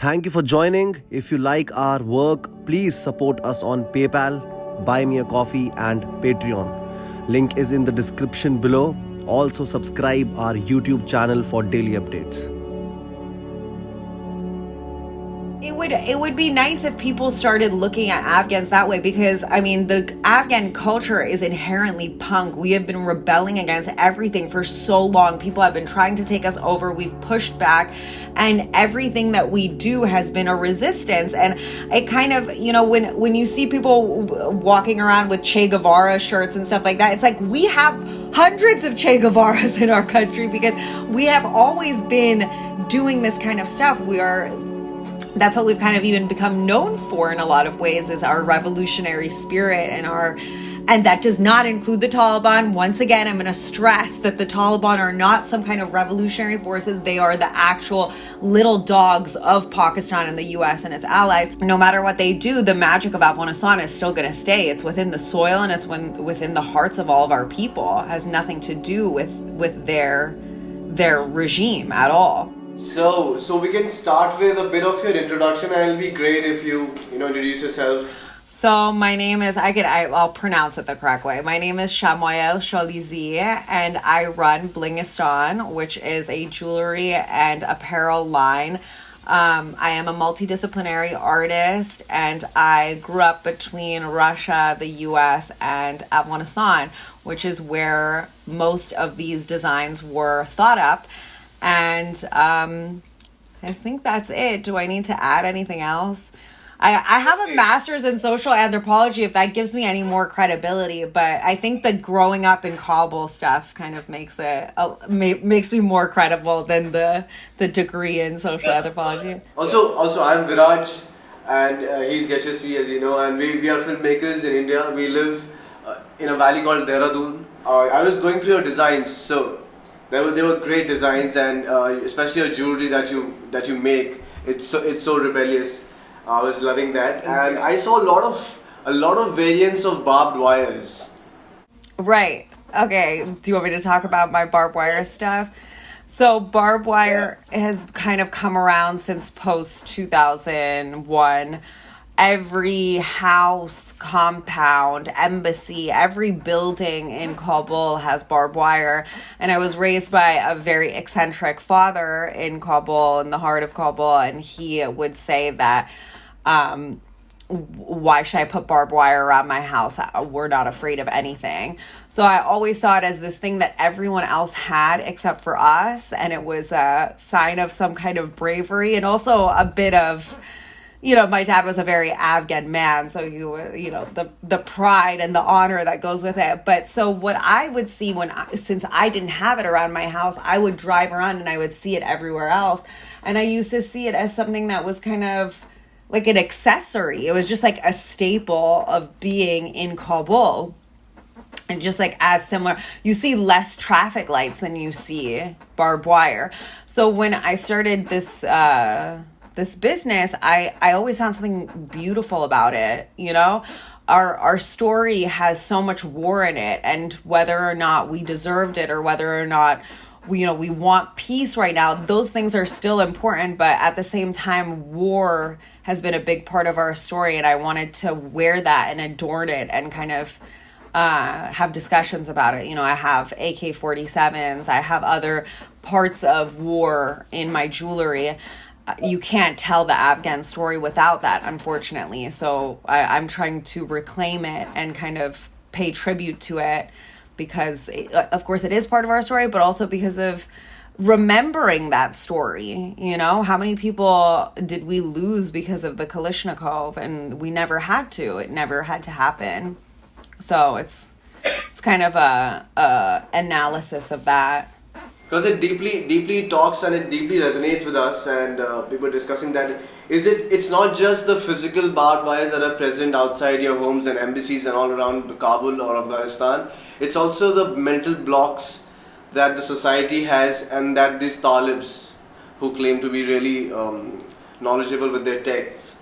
Thank you for joining. If you like our work, please support us on PayPal, Buy Me a Coffee, and Patreon. Link is in the description below. Also, subscribe our YouTube channel for daily updates. It would be nice if people started looking at Afghans that way, because I mean the Afghan culture is inherently punk. We have been rebelling against everything for so long. People have been trying to take us over. We've pushed back, and everything that we do has been a resistance. And it kind of, when you see people walking around with Che Guevara shirts and stuff like that, it's like we have hundreds of Che Guevaras in our country because we have always been doing this kind of stuff. That's what we've kind of even become known for in a lot of ways, is our revolutionary spirit and that does not include the Taliban. Once again, I'm going to stress that the Taliban are not some kind of revolutionary forces. They are the actual little dogs of Pakistan and the U.S. and its allies. No matter what they do, the magic of Afghanistan is still going to stay. It's within the soil and it's within the hearts of all of our people. It has nothing to do with their regime at all. So we can start with a bit of your introduction, and it'll be great if you introduce yourself. So my name is, I'll pronounce it the correct way. My name is Shamayel Shalizi, and I run Blingistan, which is a jewelry and apparel line. I am a multidisciplinary artist, and I grew up between Russia, the U.S., and Afghanistan, which is where most of these designs were thought up. And I think that's it. Do I need to add anything else? I have a master's in social anthropology, if that gives me any more credibility, but I think the growing up in Kabul stuff kind of makes me more credible than the degree in social anthropology. Also, I'm Viraj, and he's Yashasvi, as you know, and we are filmmakers in India. We live in a valley called Dehradun. I was going through your designs, so they were great designs, and especially your jewelry that you make. It's so rebellious. I was loving that, and I saw a lot of variants of barbed wires. Right. Okay. Do you want me to talk about my barbed wire stuff? So barbed wire has kind of come around since post 2001. Every house, compound, embassy, every building in Kabul has barbed wire. And I was raised by a very eccentric father in Kabul, in the heart of Kabul, and he would say that, why should I put barbed wire around my house? We're not afraid of anything. So I always saw it as this thing that everyone else had except for us. And it was a sign of some kind of bravery, and also a bit of, my dad was a very Afghan man, so he was, the pride and the honor that goes with it. But so what I would see since I didn't have it around my house, I would drive around and I would see it everywhere else. And I used to see it as something that was kind of like an accessory. It was just like a staple of being in Kabul. And just like as similar, you see less traffic lights than you see barbed wire. So when I started this business, I always found something beautiful about it. Our story has so much war in it, and whether or not we deserved it or whether or not we want peace right now, those things are still important. But at the same time, war has been a big part of our story, and I wanted to wear that and adorn it and kind of have discussions about it. I have AK-47s, I have other parts of war in my jewelry. You can't tell the Afghan story without that, unfortunately. So I'm trying to reclaim it and kind of pay tribute to it, because of course it is part of our story, but also because of remembering that story. How many people did we lose because of the Kalashnikov? And we never had to. It never had to happen. So it's kind of a analysis of that. Because it deeply talks and it deeply resonates with us, and people are discussing that. It's not just the physical barbed wires that are present outside your homes and embassies and all around Kabul or Afghanistan. It's also the mental blocks that the society has, and that these Talibs, who claim to be really knowledgeable with their texts,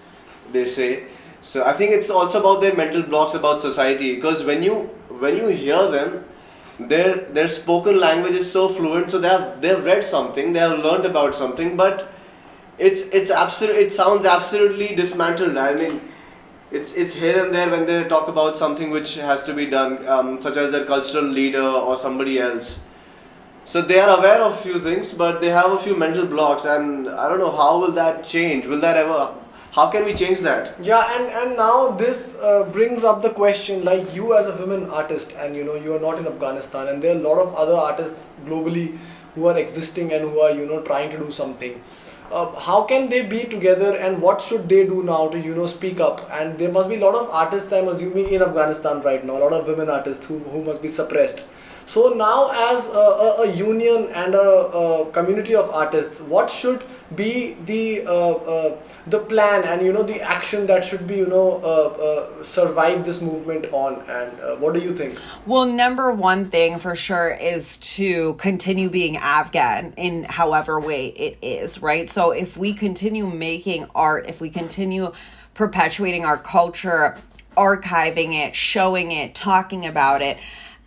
they say. So I think it's also about their mental blocks about society, because when you hear them, their spoken language is so fluent, so they have read something, they have learned about something, but it sounds absolutely dismantled. I mean, it's here and there when they talk about something which has to be done, such as their cultural leader or somebody else. So they are aware of few things, but they have a few mental blocks, and I don't know how will that change. Will that ever? How can we change that? Yeah, and now this brings up the question, like you as a women artist, and you are not in Afghanistan, and there are a lot of other artists globally who are existing and who are trying to do something. How can they be together, and what should they do now to speak up? And there must be a lot of artists, I'm assuming, in Afghanistan right now, a lot of women artists who must be suppressed. So now, as a union and a community of artists, what should be the plan and the action that should be survive this movement on? And what do you think? Well, number one thing for sure is to continue being Afghan in however way it is, right? So if we continue making art, if we continue perpetuating our culture, archiving it, showing it, talking about it,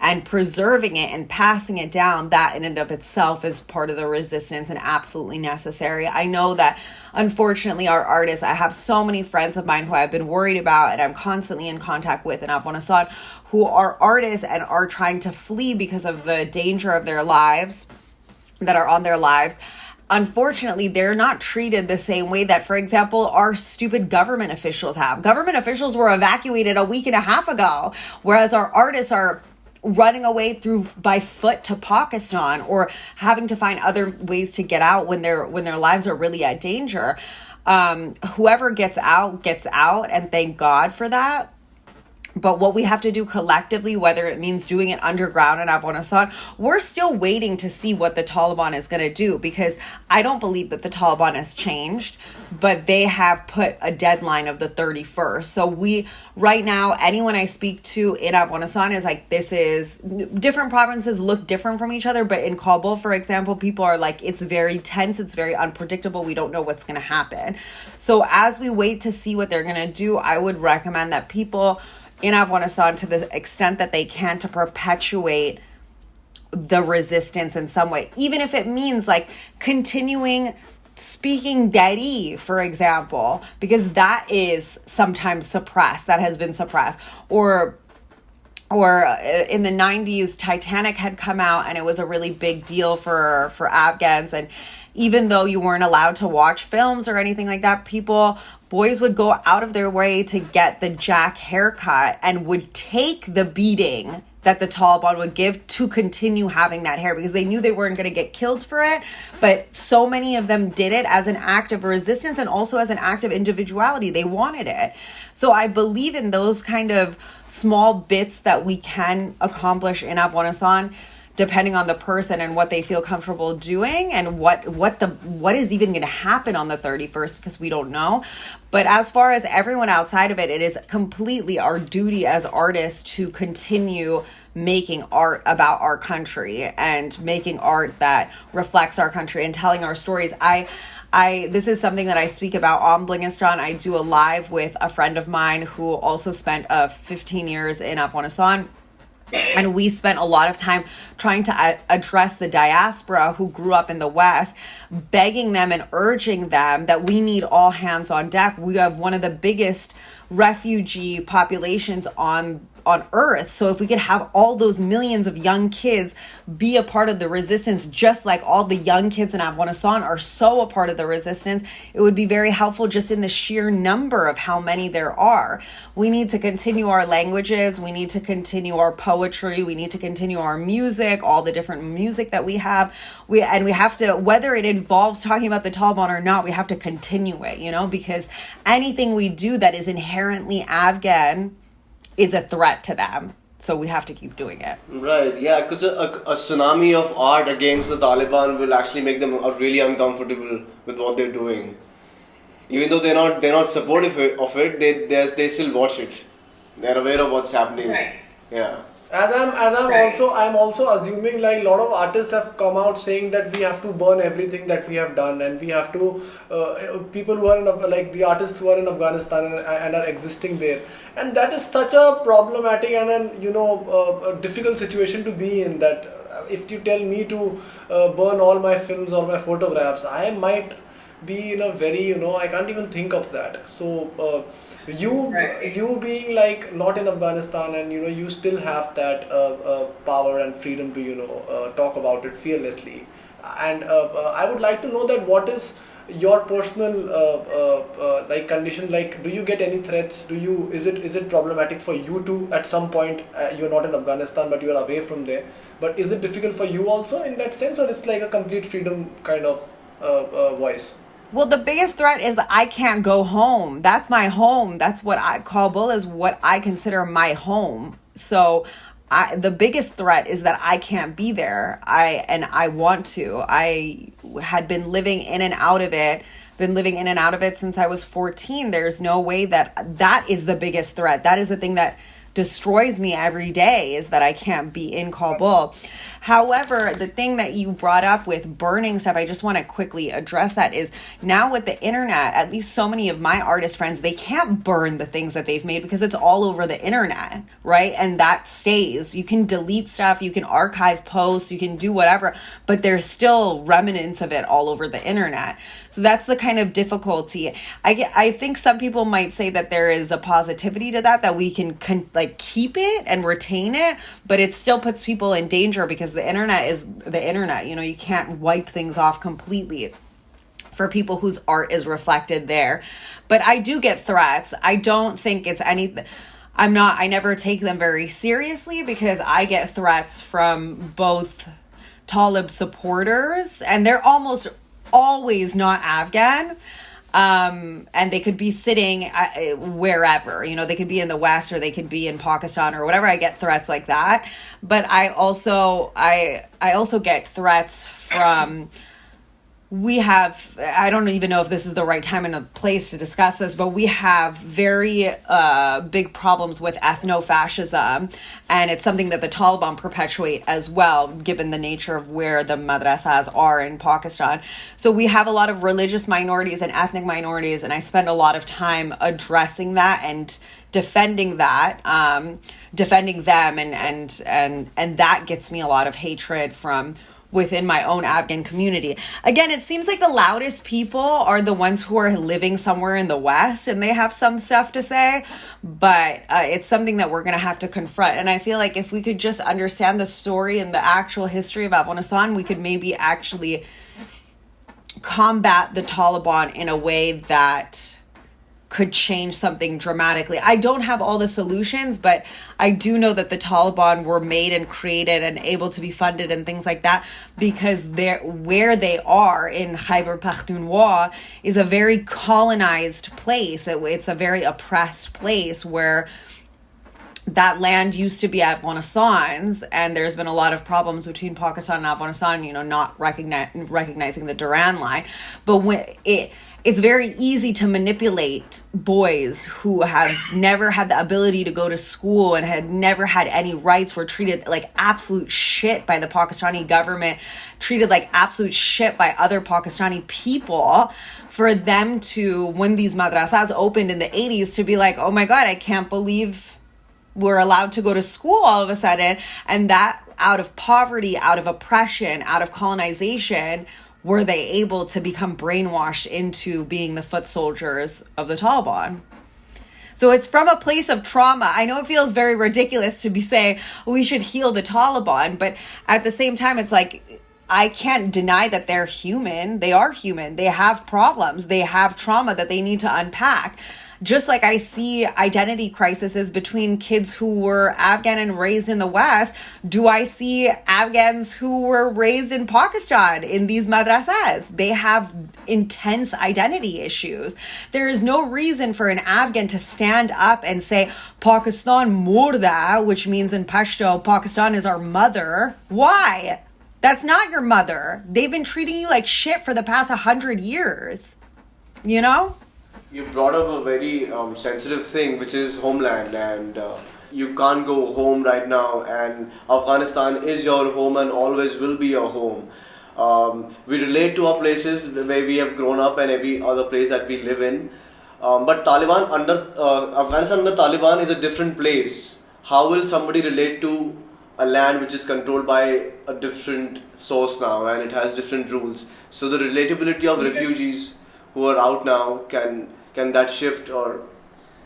and preserving it and passing it down, that in and of itself is part of the resistance and absolutely necessary. I know that unfortunately our artists, I have so many friends of mine who I've been worried about and I'm constantly in contact with in Afghanistan, who are artists and are trying to flee because of the danger of their lives, that are on their lives. Unfortunately, they're not treated the same way that, for example, our stupid government officials have. Government officials were evacuated a week and a half ago, whereas our artists are running away by foot to Pakistan or having to find other ways to get out when their lives are really at danger. Whoever gets out, and thank God for that. But what we have to do collectively, whether it means doing it underground in Afghanistan, we're still waiting to see what the Taliban is going to do, because I don't believe that the Taliban has changed, but they have put a deadline of the 31st. So right now, anyone I speak to in Afghanistan is like, this is, different provinces look different from each other, but in Kabul, for example, people are like, it's very tense, it's very unpredictable, we don't know what's going to happen. So as we wait to see what they're going to do, I would recommend that people in Afghanistan, to the extent that they can, to perpetuate the resistance in some way, even if it means like continuing speaking Dari, for example, because that is sometimes suppressed, that has been suppressed, or in the 90s, Titanic had come out and it was a really big deal for Afghans, and even though you weren't allowed to watch films or anything like that, boys would go out of their way to get the Jack haircut and would take the beating that the Taliban would give to continue having that hair, because they knew they weren't going to get killed for it. But so many of them did it as an act of resistance and also as an act of individuality. They wanted it. So I believe in those kind of small bits that we can accomplish in Afghanistan, depending on the person and what they feel comfortable doing, and what is even going to happen on the 31st, because we don't know. But as far as everyone outside of it, it is completely our duty as artists to continue making art about our country and making art that reflects our country and telling our stories. This is something that I speak about on Blingistan. I do a live with a friend of mine who also spent 15 years in Afghanistan. And we spent a lot of time trying to address the diaspora who grew up in the West, begging them and urging them that we need all hands on deck. We have one of the biggest refugee populations on earth. So if we could have all those millions of young kids be a part of the resistance, just like all the young kids in Afghanistan are so a part of the resistance, it would be very helpful just in the sheer number of how many there are. We need to continue our languages. We need to continue our poetry. We need to continue our music, all the different music that we have. We have to, whether it involves talking about the Taliban or not, we have to continue it, because anything we do that is inherently Afghan is a threat to them. So we have to keep doing it. Right, yeah, because a tsunami of art against the Taliban will actually make them really uncomfortable with what they're doing. Even though they're not supportive of it, they still watch it. They're aware of what's happening. Right. Yeah. I'm also assuming like a lot of artists have come out saying that we have to burn everything that we have done, and we have to people who are the artists who are in Afghanistan and are existing there, and that is such a problematic and a difficult situation to be in. That if you tell me to burn all my films or my photographs, I might be in a very, I can't even think of that. So Right. you being like not in Afghanistan, and you still have that power and freedom to talk about it fearlessly. And I would like to know that what is your personal like condition. Like, do you get any threats? Do you is it problematic for you too at some point? You're not in Afghanistan, but you're away from there. But is it difficult for you also in that sense, or it's like a complete freedom kind of voice? Well, the biggest threat is that I can't go home. That's my home. That's what Kabul is what I consider my home. So the biggest threat is that I can't be there. I want to. I had been living in and out of it, since I was 14. There's no way that is the biggest threat. That is the thing that destroys me every day, is that I can't be in Kabul. However, the thing that you brought up with burning stuff, I just want to quickly address that, is now with the internet, at least so many of my artist friends, they can't burn the things that they've made because it's all over the internet, right? And that stays. You can delete stuff, you can archive posts, you can do whatever, but there's still remnants of it all over the internet. So that's the kind of difficulty. I think some people might say that there is a positivity to that we can like keep it and retain it, but it still puts people in danger because the internet is the internet. You can't wipe things off completely for people whose art is reflected there. But I do get threats. I don't think it's anything. I never take them very seriously because I get threats from both Talib supporters, and they're almost always not Afghan. And they could be sitting wherever, they could be in the West or they could be in Pakistan or whatever. I get threats like that. But I also get threats from, I don't even know if this is the right time and a place to discuss this, but we have very big problems with ethno-fascism, and it's something that the Taliban perpetuate as well, given the nature of where the madrasas are in Pakistan. So we have a lot of religious minorities and ethnic minorities, and I spend a lot of time addressing that and defending them, and that gets me a lot of hatred from within my own Afghan community. Again, it seems like the loudest people are the ones who are living somewhere in the West, and they have some stuff to say, but it's something that we're going to have to confront. And I feel like if we could just understand the story and the actual history of Afghanistan, we could maybe actually combat the Taliban in a way that could change something dramatically. I don't have all the solutions, but I do know that the Taliban were made and created and able to be funded and things like that because where they are in Khyber Pakhtunkhwa is a very colonized place. It's a very oppressed place where that land used to be Afghanistan's, and there's been a lot of problems between Pakistan and Afghanistan, not recognizing the Duran line. But when it's very easy to manipulate boys who have never had the ability to go to school and had never had any rights, were treated like absolute shit by the Pakistani government, treated like absolute shit by other Pakistani people, for them to, when these madrasas opened in the 80s, to be like, oh my God, I can't believe we're allowed to go to school all of a sudden. And that out of poverty, out of oppression, out of colonization, were they able to become brainwashed into being the foot soldiers of the Taliban. So it's from a place of trauma. I know it feels very ridiculous to be saying we should heal the Taliban, but at the same time, it's like, I can't deny that they're human. They are human. They have problems. They have trauma that they need to unpack. Just like I see identity crises between kids who were Afghan and raised in the West, do I see Afghans who were raised in Pakistan in these madrasas? They have intense identity issues. There is no reason for an Afghan to stand up and say, Pakistan murda, which means in Pashto, Pakistan is our mother. Why? That's not your mother. They've been treating you like shit for the past 100 years. You brought up a very sensitive thing, which is homeland, and you can't go home right now, and Afghanistan is your home and always will be your home. We relate to our places where we have grown up and every other place that we live in, but Afghanistan under Taliban is a different place. How will somebody relate to a land which is controlled by a different source now and it has different rules? So the relatability of refugees who are out now, can that shift or?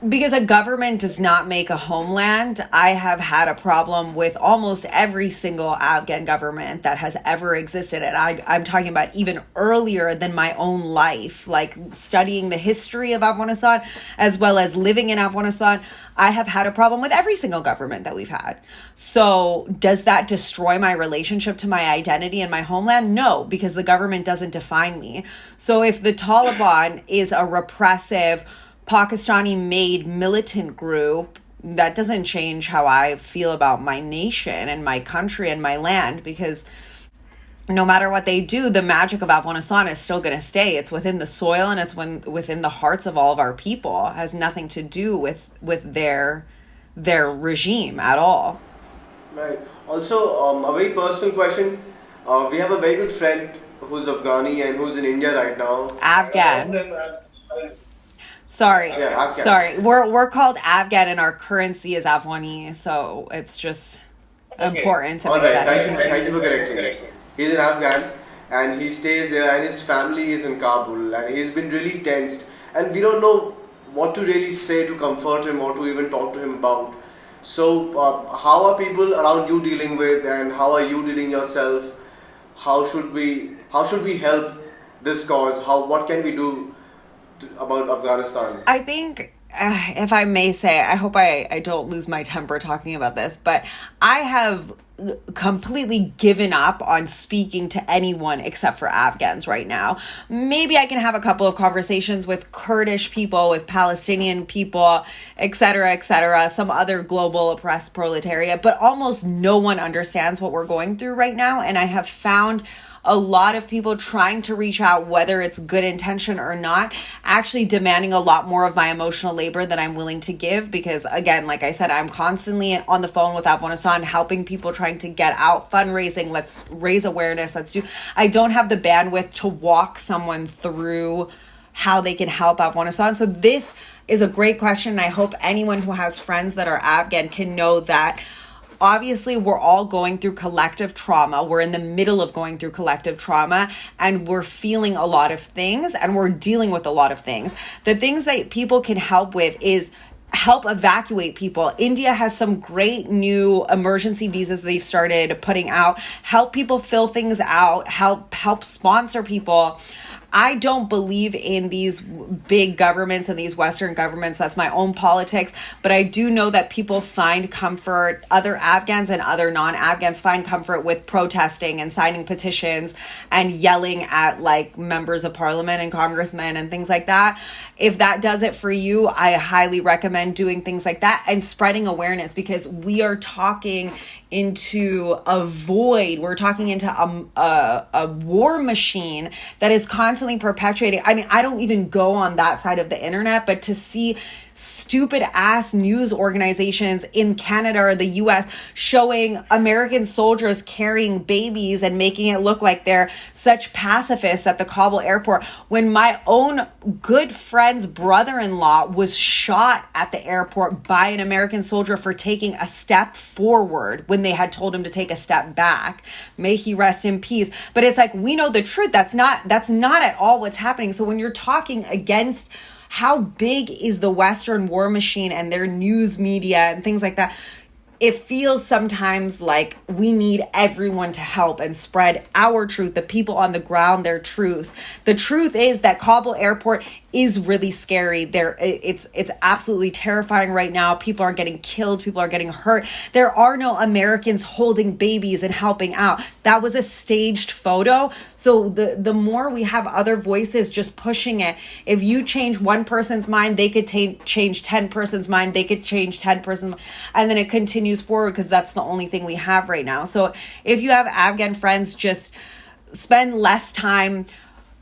Because a government does not make a homeland. I have had a problem with almost every single Afghan government that has ever existed. And I'm talking about even earlier than my own life, like studying the history of Afghanistan as well as living in Afghanistan. I have had a problem with every single government that we've had. So does that destroy my relationship to my identity and my homeland? No, because the government doesn't define me. So if the Taliban is a repressive, Pakistani-made militant group, that doesn't change how I feel about my nation and my country and my land, because no matter what they do, the magic of Afghanistan is still going to stay. It's within the soil and it's within the hearts of all of our people. It has nothing to do with their regime at all. Right. Also, a very personal question. We have a very good friend who's Afghani and who's in India right now. Afghan. Sorry. Yeah, Afghan. Sorry. We're called Afghan and our currency is Afghani, so it's just important to All make right. that. Thank you for correcting. He's an Afghan and he stays here and his family is in Kabul and he's been really tensed and we don't know what to really say to comfort him or to even talk to him about. So how are people around you dealing with, and how are you dealing yourself? How should we help this cause? What can we do about Afghanistan? I think, if I may say, I hope I don't lose my temper talking about this, but I have completely given up on speaking to anyone except for Afghans right now. Maybe I can have a couple of conversations with Kurdish people, with Palestinian people, etc., some other global oppressed proletariat, but almost no one understands what we're going through right now. And I have found a lot of people trying to reach out, whether it's good intention or not, actually demanding a lot more of my emotional labor than I'm willing to give. Because again, like I said, I'm constantly on the phone with Afghanistan, helping people trying to get out, fundraising, let's raise awareness, I don't have the bandwidth to walk someone through how they can help Afghanistan. So this is a great question. And I hope anyone who has friends that are Afghan can know that obviously, we're all going through collective trauma. We're in the middle of going through collective trauma and we're feeling a lot of things and we're dealing with a lot of things. The things that people can help with is help evacuate people. India has some great new emergency visas they've started putting out. Help people fill things out. Help sponsor people. I don't believe in these big governments and these Western governments. That's my own politics. But I do know that people find comfort, other Afghans and other non-Afghans find comfort with protesting and signing petitions and yelling at like members of parliament and congressmen and things like that. If that does it for you, I highly recommend doing things like that and spreading awareness, because we are talking into a void. We're talking into a war machine that is constantly perpetuating. I mean, I don't even go on that side of the internet, but to see stupid ass news organizations in Canada or the US showing American soldiers carrying babies and making it look like they're such pacifists at the Kabul airport, when my own good friend's brother-in-law was shot at the airport by an American soldier for taking a step forward when they had told him to take a step back. May he rest in peace. But it's like, we know the truth. That's not at all what's happening. So when you're talking against how big is the Western war machine and their news media and things like that, it feels sometimes like we need everyone to help and spread our truth, the people on the ground, their truth. The truth is that Kabul airport is really scary. It's absolutely terrifying right now. People are getting killed. People are getting hurt. There are no Americans holding babies and helping out. That was a staged photo. So the more we have other voices just pushing it, if you change one person's mind, they could change 10 person's mind. They could change 10 person's, and then it continues forward, because that's the only thing we have right now. So if you have Afghan friends, just spend less time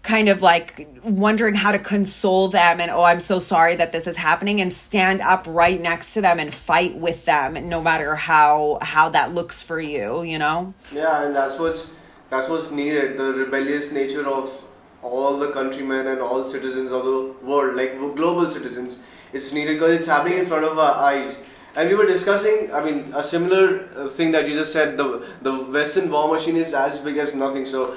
kind of like wondering how to console them and, oh, I'm so sorry that this is happening, and stand up right next to them and fight with them, no matter how that looks for you, you know? Yeah, and that's what's needed, the rebellious nature of all the countrymen and all citizens of the world, like global citizens. It's needed because it's happening in front of our eyes. And we were discussing, I mean, a similar thing that you just said, the Western war machine is as big as nothing. So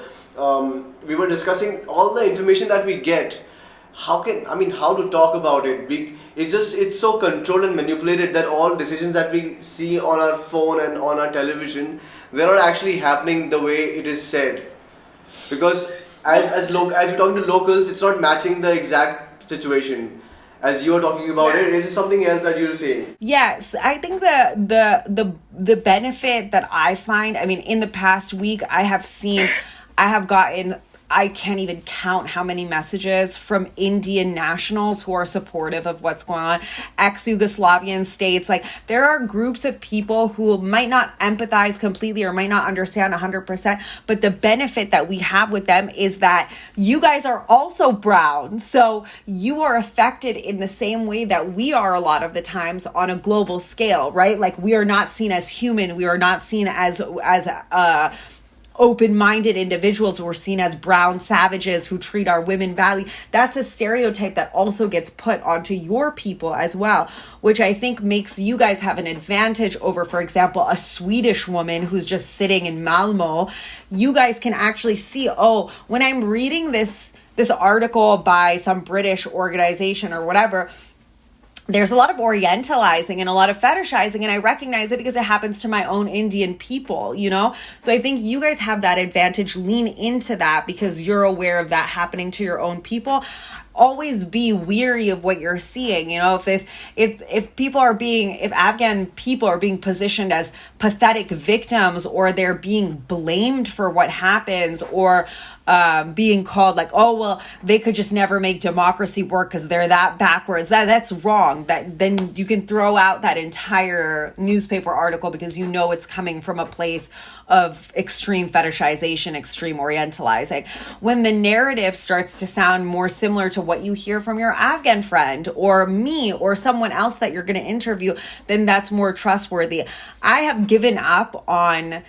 we were discussing all the information that we get how to talk about it? It's so controlled and manipulated that all decisions that we see on our phone and on our television, they're not actually happening the way it is said. Because as we're talking to locals, it's not matching the exact situation as you're talking about it. Is it something else that you're saying? Yes, I think the benefit that I find, I mean, in the past week, I have gotten, I can't even count how many messages from Indian nationals who are supportive of what's going on, ex-Yugoslavian states. Like, there are groups of people who might not empathize completely or might not understand 100%, but the benefit that we have with them is that you guys are also brown. So you are affected in the same way that we are a lot of the times on a global scale, right? Like, we are not seen as human. We are not seen as open-minded individuals who are seen as brown savages who treat our women badly. That's a stereotype that also gets put onto your people as well, which I think makes you guys have an advantage over, for example, a Swedish woman who's just sitting in Malmo. You guys can actually see, oh, when I'm reading this article by some British organization or whatever, there's a lot of orientalizing and a lot of fetishizing, and I recognize it because it happens to my own Indian people, you know? So I think you guys have that advantage. Lean into that because you're aware of that happening to your own people. Always be weary of what you're seeing. You know, if people are being, if Afghan people are being positioned as pathetic victims, or they're being blamed for what happens, or being called like, oh, well, they could just never make democracy work because they're that backwards. That's wrong. That then you can throw out that entire newspaper article because you know it's coming from a place of extreme fetishization, extreme orientalizing. When the narrative starts to sound more similar to what you hear from your Afghan friend or me or someone else that you're going to interview, then that's more trustworthy. I have given up on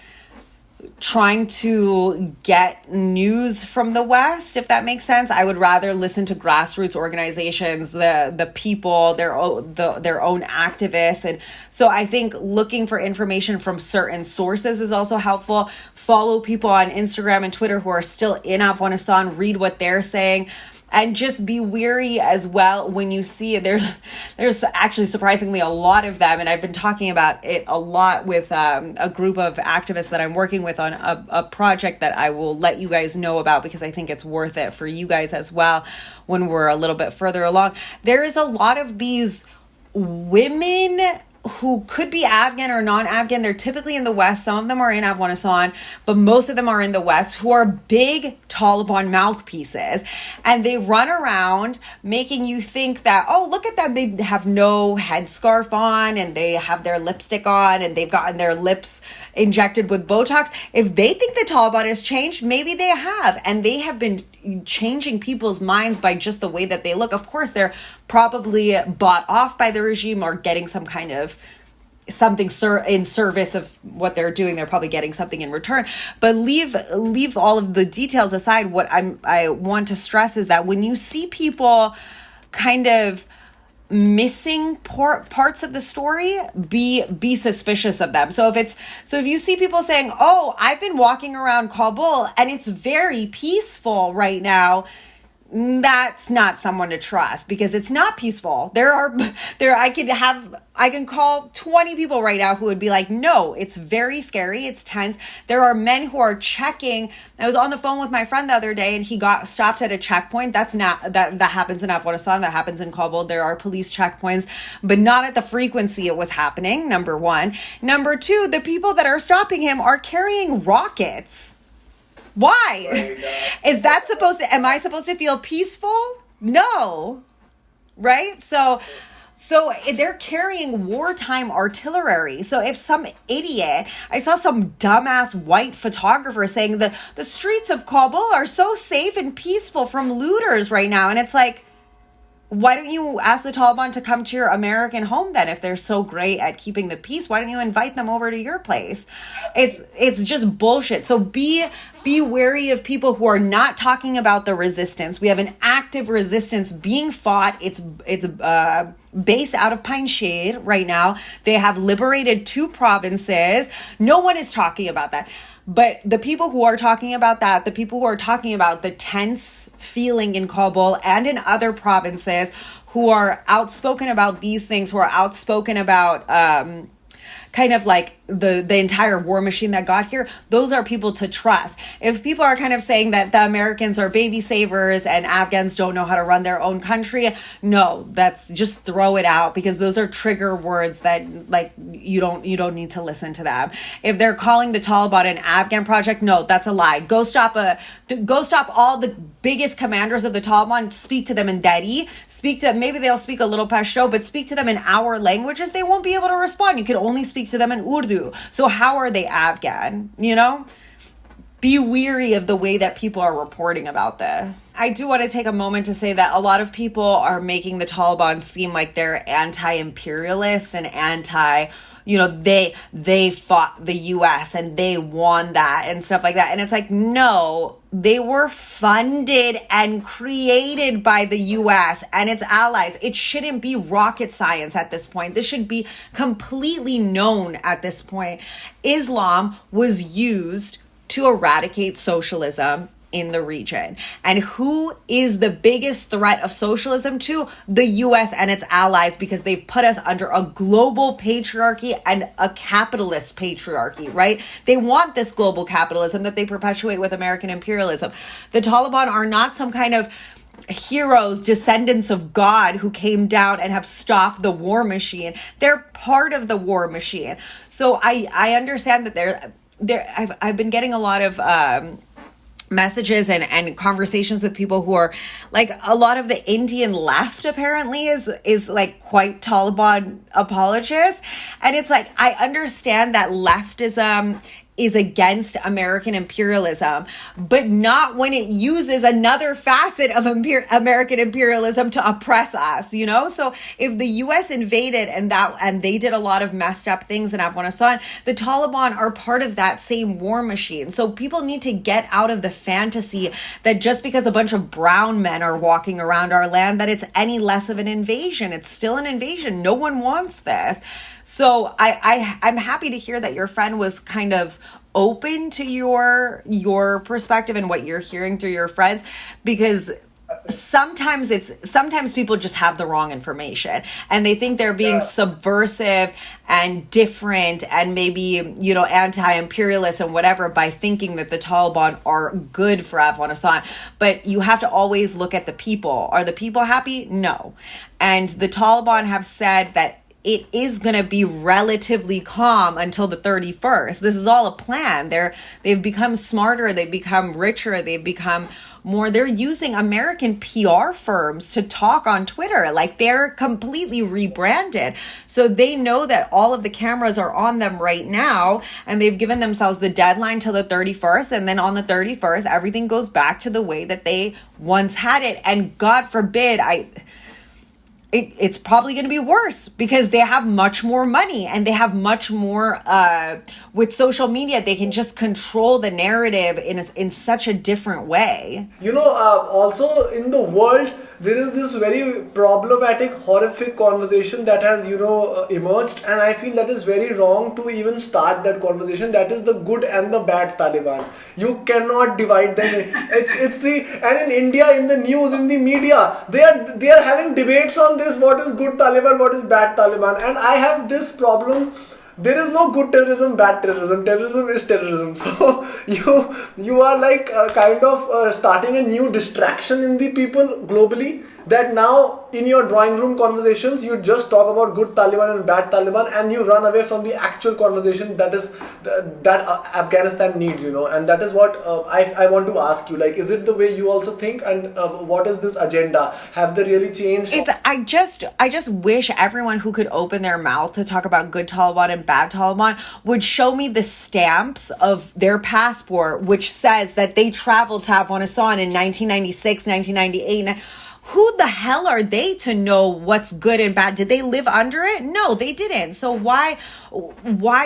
trying to get news from the West, if that makes sense. I would rather listen to grassroots organizations, the people, their own activists. And so I think looking for information from certain sources is also helpful. Follow people on Instagram and Twitter who are still in Afghanistan, read what they're saying. And just be wary as well when you see it. There's actually surprisingly a lot of them. And I've been talking about it a lot with a group of activists that I'm working with on a project that I will let you guys know about because I think it's worth it for you guys as well when we're a little bit further along. There is a lot of these women who could be Afghan or non-Afghan. They're typically in the West. Some of them are in Afghanistan, but most of them are in the West, who are big Taliban mouthpieces. And they run around making you think that, oh, look at them. They have no headscarf on and they have their lipstick on and they've gotten their lips injected with Botox. If they think the Taliban has changed, maybe they have. And they have been changing people's minds by just the way that they look. Of course, they're probably bought off by the regime or getting some kind of something in service of what they're doing. They're probably getting something in return. But leave all of the details aside. What I want to stress is that when you see people kind of missing parts of the story, be suspicious of them. So if you see people saying, oh, I've been walking around Kabul and it's very peaceful right now, that's not someone to trust because it's not peaceful. I can call 20 people right now who would be like, no, it's very scary. It's tense. There are men who are checking. I was on the phone with my friend the other day and he got stopped at a checkpoint. That happens in Afghanistan. That happens in Kabul. There are police checkpoints, but not at the frequency it was happening. Number one. Number two, the people that are stopping him are carrying rockets. Why? Is that am I supposed to feel peaceful? No. Right? So they're carrying wartime artillery. So if some idiot, I saw some dumbass white photographer saying the streets of Kabul are so safe and peaceful from looters right now. And it's like, why don't you ask the Taliban to come to your American home then? If they're so great at keeping the peace, why don't you invite them over to your place? It's just bullshit. So be Be wary of people who are not talking about the resistance. We have an active resistance being fought. It's based out of Panjshir right now. They have liberated 2 provinces. No one is talking about that. But the people who are talking about that, the people who are talking about the tense feeling in Kabul and in other provinces, who are outspoken about these things, who are outspoken about kind of like the entire war machine that got here, those are people to trust. If people are kind of saying that the Americans are baby savers and Afghans don't know how to run their own country, no, that's just throw it out, because those are trigger words that like you don't need to listen to them. If they're calling the Taliban an Afghan project, no, that's a lie. Go stop all the biggest commanders of the Taliban, speak to them in Dari, speak to them, maybe they'll speak a little Pashto, but speak to them in our languages, they won't be able to respond. You can only speak to them in Urdu. So how are they Afghan? Be weary of the way that people are reporting about this. I do want to take a moment to say that a lot of people are making the Taliban seem like they're anti-imperialist and they fought the U.S. and they won that and stuff like that. And it's like, no, they were funded and created by the U.S. and its allies. It shouldn't be rocket science at this point. This should be completely known at this point. Islam was used to eradicate socialism in the region. And who is the biggest threat of socialism to? The US and its allies, because they've put us under a global patriarchy and a capitalist patriarchy, right? They want this global capitalism that they perpetuate with American imperialism. The Taliban are not some kind of heroes, descendants of God who came down and have stopped the war machine. They're part of the war machine. So I understand that I've been getting a lot of messages and conversations with people who are like, a lot of the Indian left apparently is like quite Taliban apologists. And it's like, I understand that leftism is against American imperialism, but not when it uses another facet of American imperialism to oppress us, So if the US invaded and they did a lot of messed up things in Afghanistan, the Taliban are part of that same war machine. So people need to get out of the fantasy that just because a bunch of brown men are walking around our land, that it's any less of an invasion. It's still an invasion. No one wants this. So I'm happy to hear that your friend was kind of open to your perspective and what you're hearing through your friends, because sometimes people just have the wrong information and they think they're being subversive and different and maybe, anti-imperialist and whatever by thinking that the Taliban are good for Afghanistan. But you have to always look at the people. Are the people happy? No. And the Taliban have said that it is going to be relatively calm until the 31st. This is all a plan. They've become smarter. They've become richer. They've become more. They're using American PR firms to talk on Twitter. Like, they're completely rebranded. So they know that all of the cameras are on them right now, and they've given themselves the deadline till the 31st. And then on the 31st, everything goes back to the way that they once had it. And God forbid, it's probably going to be worse because they have much more money and they have much more with social media. They can just control the narrative in such a different way. Also in the world, there is this very problematic, horrific conversation that has, emerged, and I feel that is very wrong to even start that conversation. That is the good and the bad Taliban. You cannot divide them. And in India, in the news, in the media, they are having debates on this. What is good Taliban? What is bad Taliban? And I have this problem. There is no good terrorism, bad terrorism. Terrorism is terrorism. So you are like kind of starting a new distraction in the people globally, that now in your drawing room conversations you just talk about good Taliban and bad Taliban, and you run away from the actual conversation that Afghanistan needs, and that is what I want to ask you. Like, is it the way you also think, and what is this agenda? Have they really changed? I just wish everyone who could open their mouth to talk about good Taliban and bad Taliban would show me the stamps of their passport which says that they traveled to Afghanistan in 1996, 1998. who the hell are they to know what's good and bad? Did they live under it? No, they didn't. So why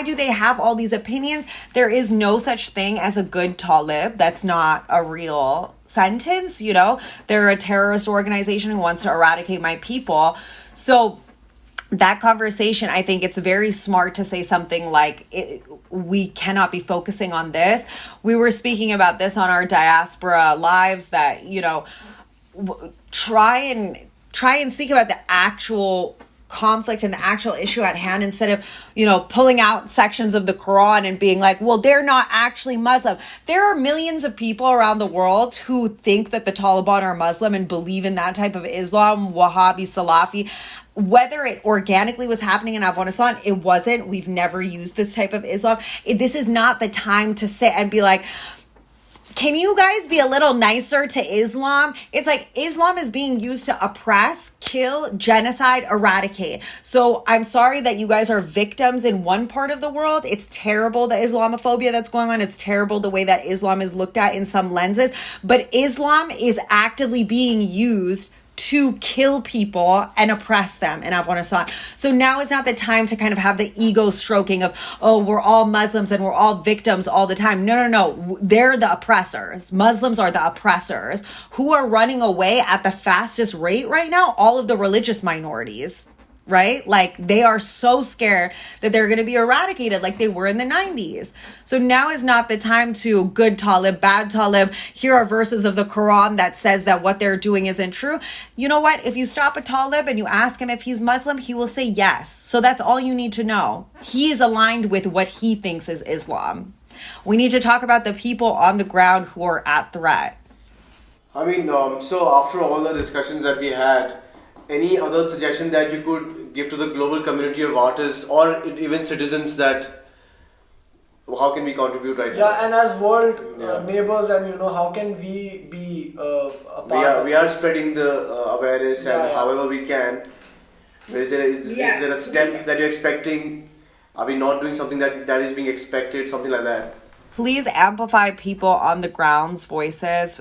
do they have all these opinions? There is no such thing as a good Talib. That's not a real sentence, you know. They're a terrorist organization who wants to eradicate my people. So that conversation, I think it's very smart to say something like, we cannot be focusing on this. We were speaking about this on our diaspora lives, that, you know, try and speak about the actual conflict and the actual issue at hand, instead of, you know, pulling out sections of the Quran and being like, well, they're not actually Muslim. There are millions of people around the world who think that the Taliban are Muslim and believe in that type of Islam, Wahhabi, Salafi. Whether it organically was happening in Afghanistan, it wasn't. We've never used this type of Islam. This is not the time to sit and be like, can you guys be a little nicer to Islam? It's like Islam is being used to oppress, kill, genocide, eradicate. So I'm sorry that you guys are victims in one part of the world. It's terrible, the Islamophobia that's going on. It's terrible the way that Islam is looked at in some lenses. But Islam is actively being used to kill people and oppress them in Afghanistan. So now is not the time to kind of have the ego stroking of, oh, we're all Muslims and we're all victims all the time. No. They're the oppressors. Muslims are the oppressors. Who are running away at the fastest rate right now? All of the religious minorities. Right? Like, they are so scared that they're going to be eradicated like they were in the 90s. So now is not the time to good Talib, bad Talib. Here are verses of the Quran that says that what they're doing isn't true. You know what? If you stop a Talib and you ask him if he's Muslim, he will say yes. So that's all you need to know. He is aligned with what he thinks is Islam. We need to talk about the people on the ground who are at threat. I mean, so after all the discussions that we had, any other suggestion that you could give to the global community of artists or even citizens, that how can we contribute right now? Yeah, and as world Yeah. neighbors, and you know, how can we be a part We are spreading the awareness and Yeah. however we can. Is there a step that you're expecting? Are we not doing something that is being expected? Something like that. Please amplify people on the ground's voices.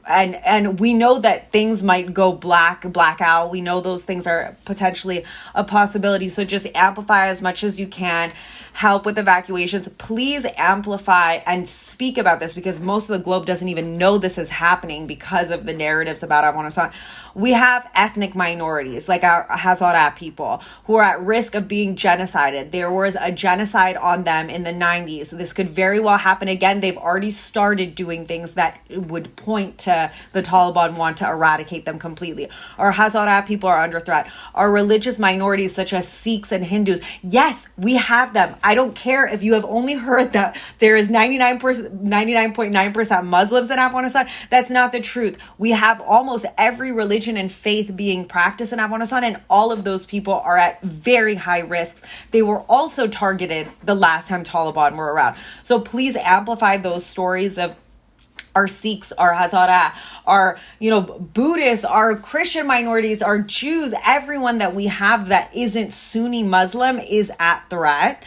And we know that things might go black out. We know those things are potentially a possibility. So just amplify as much as you can. Help with evacuations. Please amplify and speak about this, because most of the globe doesn't even know this is happening because of the narratives about Afghanistan. We have ethnic minorities like our Hazara people who are at risk of being genocided. There was a genocide on them in the 90s. This could very well happen again. They've already started doing things that would point to the Taliban want to eradicate them completely. Our Hazara people are under threat. Our religious minorities such as Sikhs and Hindus, yes, we have them. I don't care if you have only heard that there is 99.9% Muslims in Afghanistan. That's not the truth. We have almost every religion and faith being practiced in Afghanistan, and all of those people are at very high risks. They were also targeted the last time Taliban were around. So please amplify those stories of our Sikhs, our Hazara, our, Buddhists, our Christian minorities, our Jews, everyone that we have that isn't Sunni Muslim is at threat.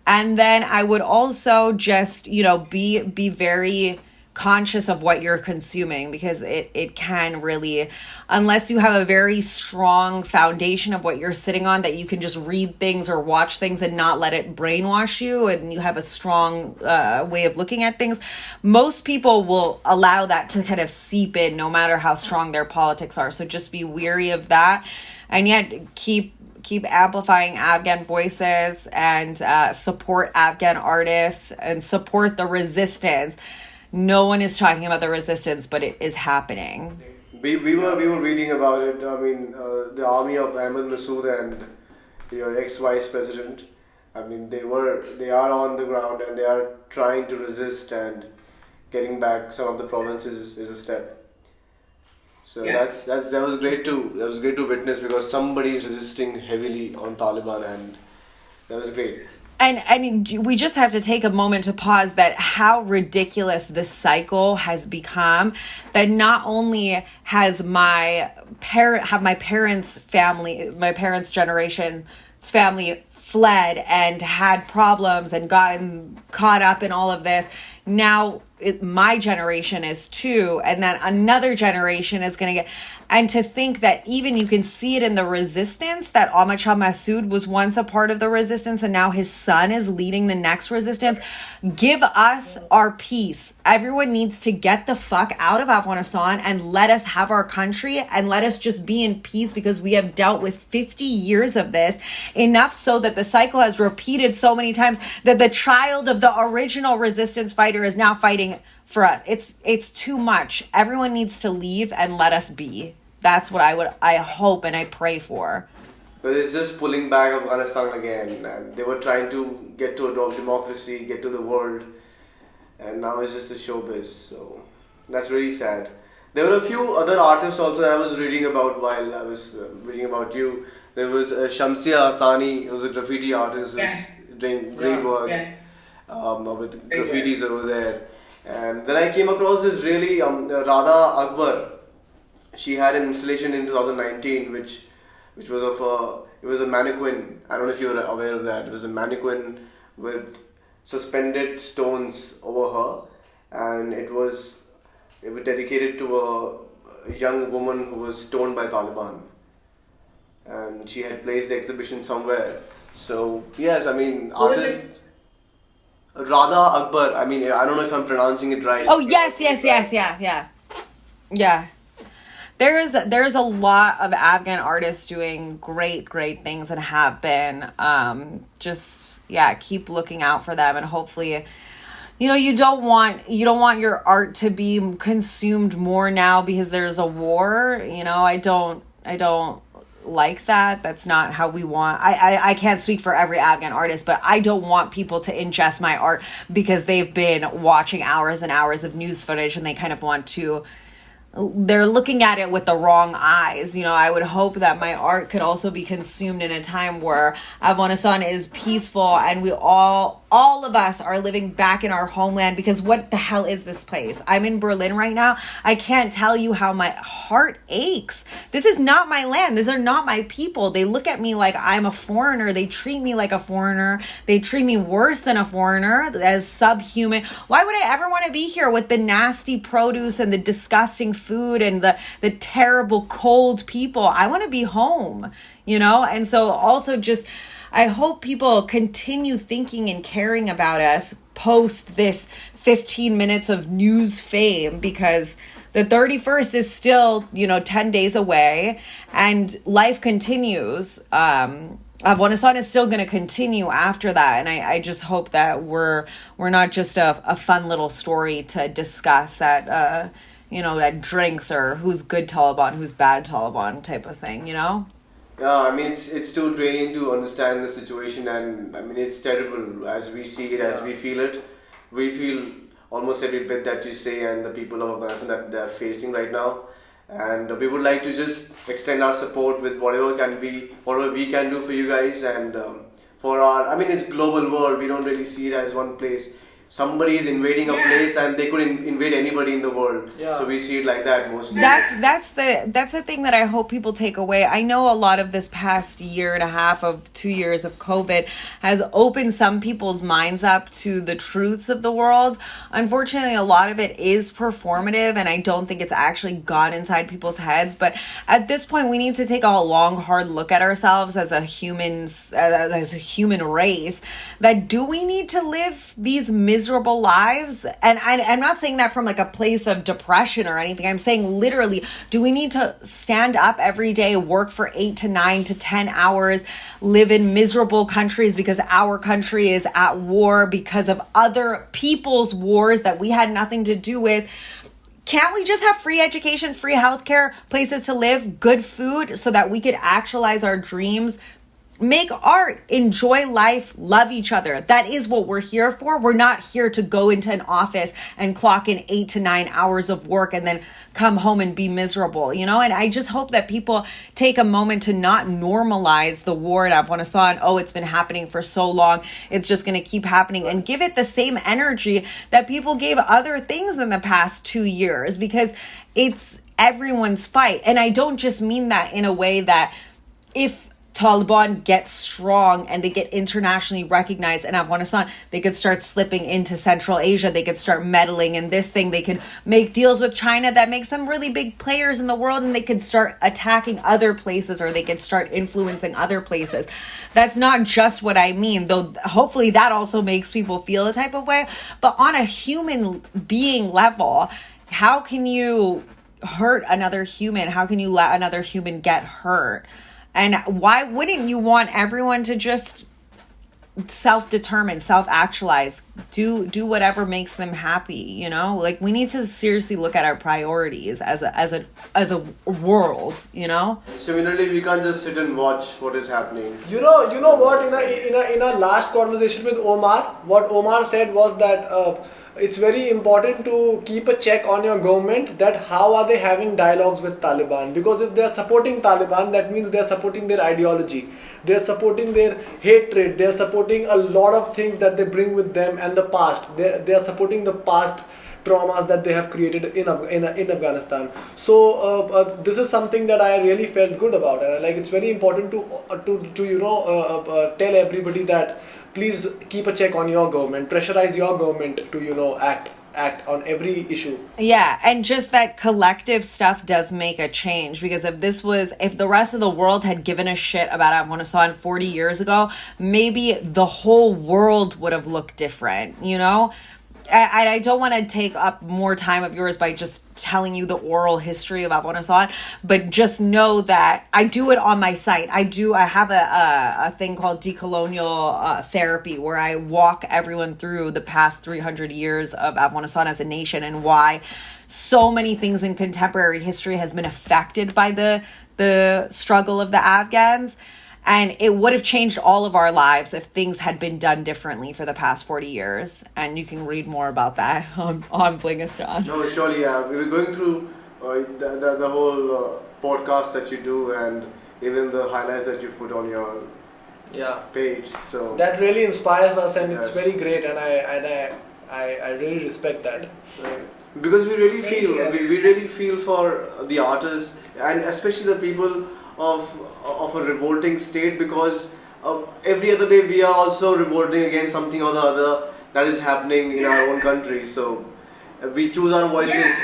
And then I would also just, be very conscious of what you're consuming, because it can really, unless you have a very strong foundation of what you're sitting on, that you can just read things or watch things and not let it brainwash you, and you have a strong way of looking at things, most people will allow that to kind of seep in no matter how strong their politics are. So just be weary of that, and yet keep amplifying Afghan voices and support Afghan artists and support the resistance. No one is talking about the resistance, but it is happening. We were reading about it. I mean, the army of Ahmed Massoud and your ex-vice president. I mean, they are on the ground and they are trying to resist, and getting back some of the provinces is a step. So Yeah. that was great to witness, because somebody is resisting heavily on Taliban, and that was great. And we just have to take a moment to pause that how ridiculous this cycle has become, that not only has my parents' generation's family fled and had problems and gotten caught up in all of this. Now my generation is too, and then another generation is going to get. And to think that even you can see it in the resistance, that Ahmad Shah Massoud was once a part of the resistance and now his son is leading the next resistance. Give us our peace. Everyone needs to get the fuck out of Afghanistan and let us have our country and let us just be in peace, because we have dealt with 50 years of this, enough so that the cycle has repeated so many times that the child of the original resistance fighter is now fighting for us. It's too much. Everyone needs to leave and let us be. That's what I hope and I pray for. But it's just pulling back Afghanistan again, and they were trying to get to a democracy, get to the world, and now it's just a showbiz. So that's really sad. There were a few other artists also that I was reading about while I was reading about you. There was Shamsia Hasani, who was a graffiti artist, who was doing great work with graffitis over there. And then I came across this really Radha Akbar. She had an installation in 2019, which was it was a mannequin. I don't know if you're aware of that. It was a mannequin with suspended stones over her, and it was dedicated to a young woman who was stoned by Taliban, and she had placed the exhibition somewhere. So yes, I mean, artists. Radha Akbar. I mean, I don't know if I'm pronouncing it right. Oh yes, yeah. There's a lot of Afghan artists doing great things and have been. Keep looking out for them, and hopefully, you don't want your art to be consumed more now because there's a war. I don't like that. That's not how we want. I can't speak for every Afghan artist, but I don't want people to ingest my art because they've been watching hours and hours of news footage and they kind of want to. They're looking at it with the wrong eyes. I would hope that my art could also be consumed in a time where Afghanistan is peaceful and we all of us are living back in our homeland, because what the hell is this place? I'm in Berlin right now. I can't tell you how my heart aches. This is not my land. These are not my people. They look at me like I'm a foreigner. They treat me like a foreigner. They treat me worse than a foreigner, as subhuman. Why would I ever want to be here with the nasty produce and the disgusting food and the terrible cold people? I want to be home, And so also just, I hope people continue thinking and caring about us post this 15 minutes of news fame, because the 31st is still, 10 days away and life continues. Afghanistan is still going to continue after that. And I just hope that we're not just a fun little story to discuss at drinks, or who's good Taliban, who's bad Taliban type of thing, Yeah, I mean, it's too draining to understand the situation, and I mean, it's terrible as we see it, as we feel it. We feel almost every bit that you say, and the people of Afghanistan that they're facing right now. And we would like to just extend our support with whatever we can do for you guys, and it's global world. We don't really see it as one place. Somebody is invading a place, and they could invade anybody in the world. Yeah. So we see it like that mostly. That's the thing that I hope people take away. I know a lot of this past year and a half of 2 years of COVID has opened some people's minds up to the truths of the world. Unfortunately, a lot of it is performative, and I don't think it's actually gone inside people's heads. But at this point, we need to take a long, hard look at ourselves as a human race. That do we need to live these miserable lives? And I'm not saying that from like a place of depression or anything. I'm saying literally, do we need to stand up every day, work for 8 to 9 to 10 hours, live in miserable countries because our country is at war because of other people's wars that we had nothing to do with? Can't we just have free education, free healthcare, places to live, good food, so that we could actualize our dreams, make art, enjoy life, love each other? That is what we're here for. We're not here to go into an office and clock in 8 to 9 hours of work and then come home and be miserable, And I just hope that people take a moment to not normalize the war in Afghanistan. Oh, it's been happening for so long, it's just going to keep happening, and give it the same energy that people gave other things in the past 2 years, because it's everyone's fight. And I don't just mean that in a way that if Taliban get strong and they get internationally recognized in Afghanistan, they could start slipping into Central Asia. They could start meddling in this thing. They could make deals with China that makes them really big players in the world, and they could start attacking other places, or they could start influencing other places. That's not just what I mean, though hopefully that also makes people feel a type of way. But on a human being level, how can you hurt another human? How can you let another human get hurt? And why wouldn't you want everyone to just self-determine, self-actualize, do whatever makes them happy, you know? Like, we need to seriously look at our priorities as a world, you know? Similarly, we can't just sit and watch what is happening. You know what? In our last conversation with Omar, what Omar said was that it's very important to keep a check on your government, that how are they having dialogues with Taliban, because if they are supporting Taliban, that means they are supporting their ideology, they are supporting their hatred, they are supporting a lot of things that they bring with them and the past. They are supporting the past traumas that they have created in Afghanistan. So this is something that I really felt good about, and like, it's very important to tell everybody that please keep a check on your government, pressurize your government to act on every issue. Yeah, and just that collective stuff does make a change, because if the rest of the world had given a shit about Afghanistan 40 years ago, maybe the whole world would have looked different, you know? I don't want to take up more time of yours by just telling you the oral history of Afghanistan, but just know that I do it on my site. I have a thing called decolonial therapy, where I walk everyone through the past 300 years of Afghanistan as a nation, and why so many things in contemporary history has been affected by the struggle of the Afghans. And it would have changed all of our lives if things had been done differently for the past 40 years. And you can read more about that on Blingistan. No, surely, yeah. We were going through the whole podcast that you do, and even the highlights that you put on your page. So that really inspires us, and yes, it's very great, and I really respect that. Right. Because we really feel for the artists, and especially the people of a revolting state, because every other day we are also revolting against something or the other that is happening in our own country. So we choose our voices.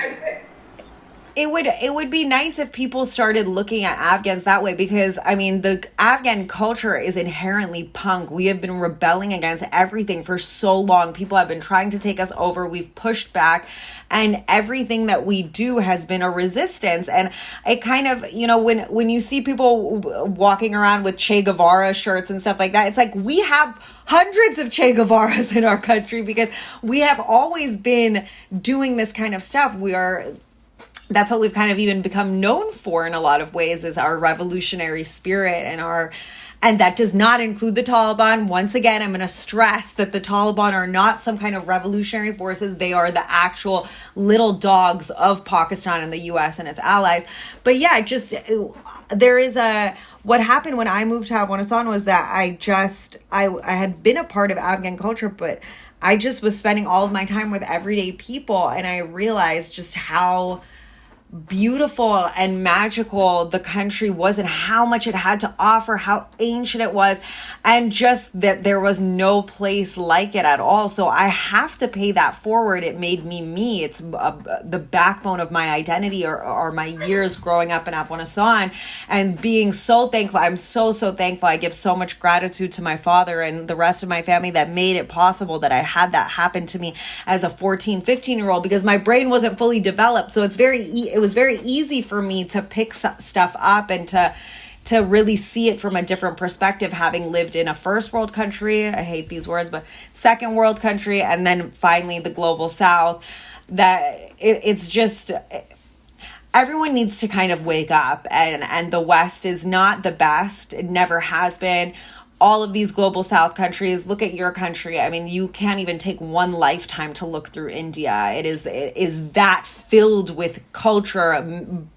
It would be nice if people started looking at Afghans that way, because I mean, the Afghan culture is inherently punk. We have been rebelling against everything for so long. People have been trying to take us over. We've pushed back, and everything that we do has been a resistance. And it kind of, you know, when you see people walking around with Che Guevara shirts and stuff like that, it's like, we have hundreds of Che Guevaras in our country, because we have always been doing this kind of stuff. That's what we've kind of even become known for in a lot of ways, is our revolutionary spirit, and that does not include the Taliban. Once again, I'm going to stress that the Taliban are not some kind of revolutionary forces. They are the actual little dogs of Pakistan and the U.S. and its allies. But yeah, what happened when I moved to Afghanistan was that I had been a part of Afghan culture, but I just was spending all of my time with everyday people, and I realized just how beautiful and magical the country was, and how much it had to offer, how ancient it was, and just that there was no place like it at all. So I have to pay that forward. It made me. It's the backbone of my identity, or my years growing up in Afghanistan, and being so thankful. I'm so thankful. I give so much gratitude to my father and the rest of my family that made it possible that I had that happen to me as a 14, 15-year-old, because my brain wasn't fully developed. So it was very easy for me to pick stuff up and to really see it from a different perspective, having lived in a first world country. I hate these words, but second world country, and then finally the global south. That it's just, everyone needs to kind of wake up, and the West is not the best. It never has been. All of these global south countries, look at your country. I mean, you can't even take one lifetime to look through India. It is that filled with culture,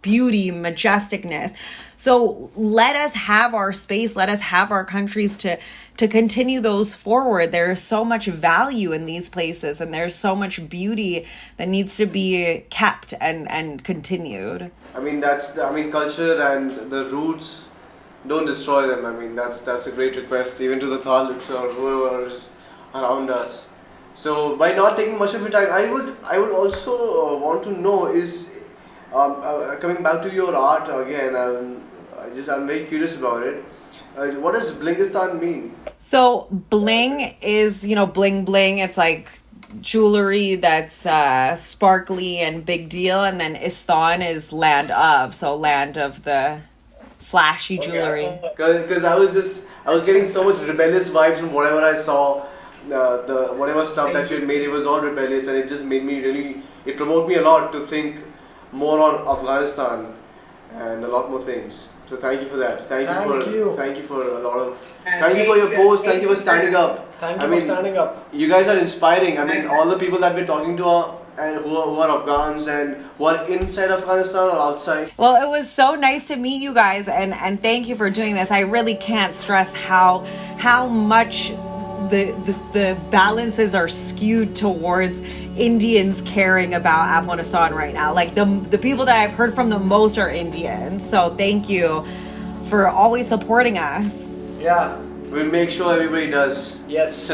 beauty, majesticness. So let us have our space. Let us have our countries to continue those forward. There's so much value in these places, and there's so much beauty that needs to be kept and continued. I mean, culture and the roots don't destroy them. I mean, that's a great request, even to the Talibs or whoever is around us. So by not taking much of your time, I would also want to know is coming back to your art again. I'm very curious about it. What does Blingistan mean? So bling is, bling bling. It's like jewelry that's sparkly and big deal. And then Istan is land of. So land of the flashy jewelry. Because I was getting so much rebellious vibes from whatever I saw. The whatever stuff that you had made, it was all rebellious, and it just made me it provoked me a lot to think more on Afghanistan and a lot more things. So thank you for that. Thank you for a lot of. Thank you for your post. Thank you for standing up. Thank you for standing up. You guys are inspiring. I mean, all the people that we're talking to are and who are Afghans and who are inside Afghanistan or outside. Well, it was so nice to meet you guys, and thank you for doing this. I really can't stress how much the balances are skewed towards Indians caring about Afghanistan right now. Like the people that I've heard from the most are Indians. So thank you for always supporting us. Yeah. We'll make sure everybody does. Yes.